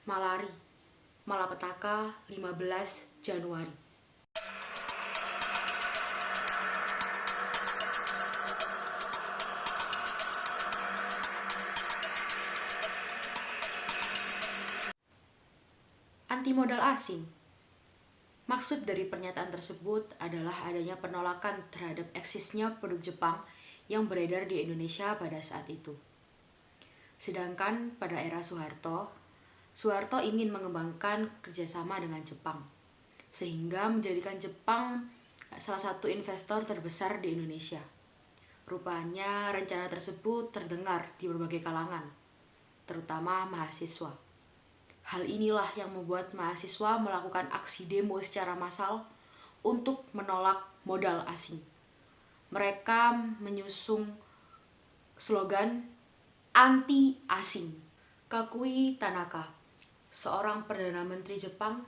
Malari, Malapetaka, 15 Januari. Anti modal asing. Maksud dari pernyataan tersebut adalah adanya penolakan terhadap eksisnya produk Jepang yang beredar di Indonesia pada saat itu. Sedangkan pada era Soeharto ingin mengembangkan kerjasama dengan Jepang, sehingga menjadikan Jepang salah satu investor terbesar di Indonesia. Rupanya rencana tersebut terdengar di berbagai kalangan, terutama mahasiswa. Hal inilah yang membuat mahasiswa melakukan aksi demo secara massal untuk menolak modal asing. Mereka menyusung slogan anti-asing. Kakui Tanaka, seorang Perdana Menteri Jepang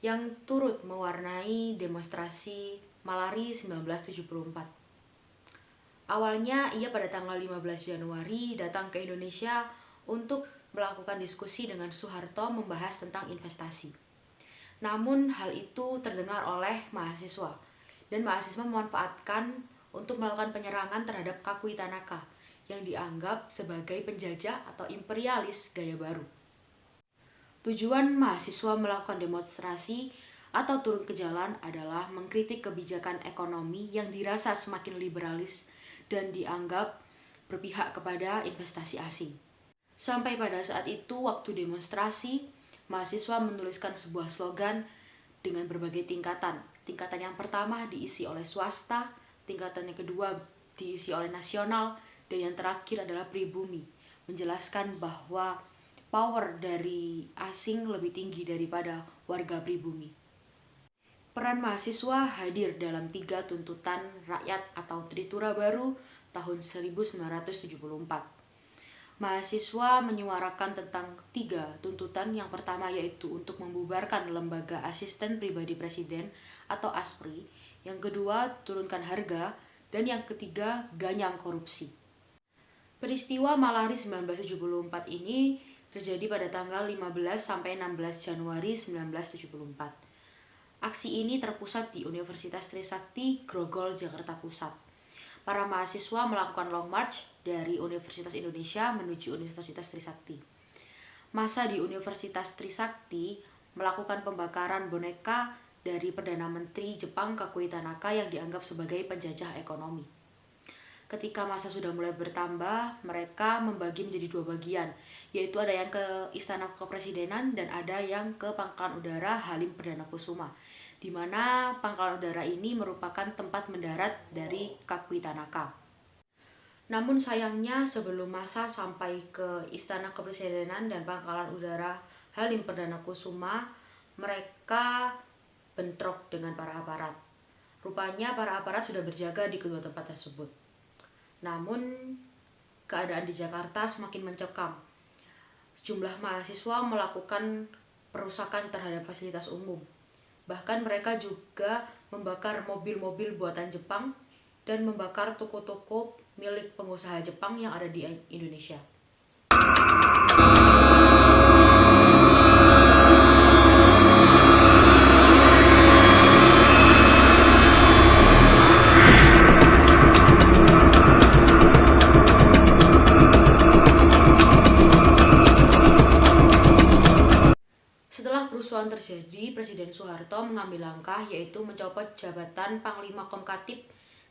yang turut mewarnai demonstrasi Malari 1974. Awalnya ia pada tanggal 15 Januari datang ke Indonesia untuk melakukan diskusi dengan Soeharto membahas tentang investasi. Namun hal itu terdengar oleh mahasiswa, dan mahasiswa memanfaatkan untuk melakukan penyerangan terhadap Kakui Tanaka yang dianggap sebagai penjajah atau imperialis gaya baru. Tujuan mahasiswa melakukan demonstrasi atau turun ke jalan adalah mengkritik kebijakan ekonomi yang dirasa semakin liberalis dan dianggap berpihak kepada investasi asing. Sampai pada saat itu, waktu demonstrasi, mahasiswa menuliskan sebuah slogan dengan berbagai tingkatan. Tingkatan yang pertama diisi oleh swasta, tingkatan yang kedua diisi oleh nasional, dan yang terakhir adalah pribumi, menjelaskan bahwa power dari asing lebih tinggi daripada warga pribumi. Peran mahasiswa hadir dalam 3 tuntutan rakyat atau Tritura Baru tahun 1974. Mahasiswa menyuarakan tentang 3 tuntutan. Yang pertama yaitu untuk membubarkan Lembaga Asisten Pribadi Presiden atau ASPRI. Yang kedua, turunkan harga. Dan yang ketiga, ganyang korupsi. Peristiwa Malari 1974 ini terjadi pada tanggal 15 sampai 16 Januari 1974. Aksi ini terpusat di Universitas Trisakti, Grogol, Jakarta Pusat. Para mahasiswa melakukan long march dari Universitas Indonesia menuju Universitas Trisakti. Massa di Universitas Trisakti melakukan pembakaran boneka dari Perdana Menteri Jepang Kakui Tanaka yang dianggap sebagai penjajah ekonomi. Ketika massa sudah mulai bertambah, mereka membagi menjadi 2 bagian, yaitu ada yang ke Istana Kepresidenan dan ada yang ke Pangkalan Udara Halim Perdana Kusuma, di mana Pangkalan Udara ini merupakan tempat mendarat dari Kakui Tanaka. Namun sayangnya sebelum massa sampai ke Istana Kepresidenan dan Pangkalan Udara Halim Perdana Kusuma, mereka bentrok dengan para aparat. Rupanya para aparat sudah berjaga di kedua tempat tersebut. Namun keadaan di Jakarta semakin mencekam. Sejumlah mahasiswa melakukan perusakan terhadap fasilitas umum. Bahkan mereka juga membakar mobil-mobil buatan Jepang dan membakar toko-toko milik pengusaha Jepang yang ada di Indonesia. Setelah kerusuhan terjadi, Presiden Soeharto mengambil langkah yaitu mencopot jabatan Panglima Komkatib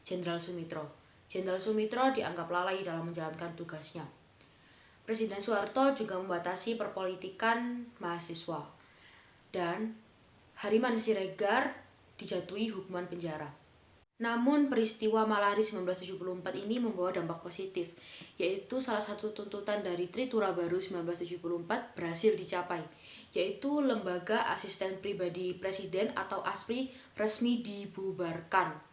Jenderal Sumitro. Jenderal Sumitro dianggap lalai dalam menjalankan tugasnya. Presiden Soeharto juga membatasi perpolitikan mahasiswa. Dan Hariman Siregar dijatuhi hukuman penjara. Namun peristiwa Malari 1974 ini membawa dampak positif, yaitu salah satu tuntutan dari Tritura Baru 1974 berhasil dicapai, yaitu Lembaga Asisten Pribadi Presiden atau ASPRI resmi dibubarkan.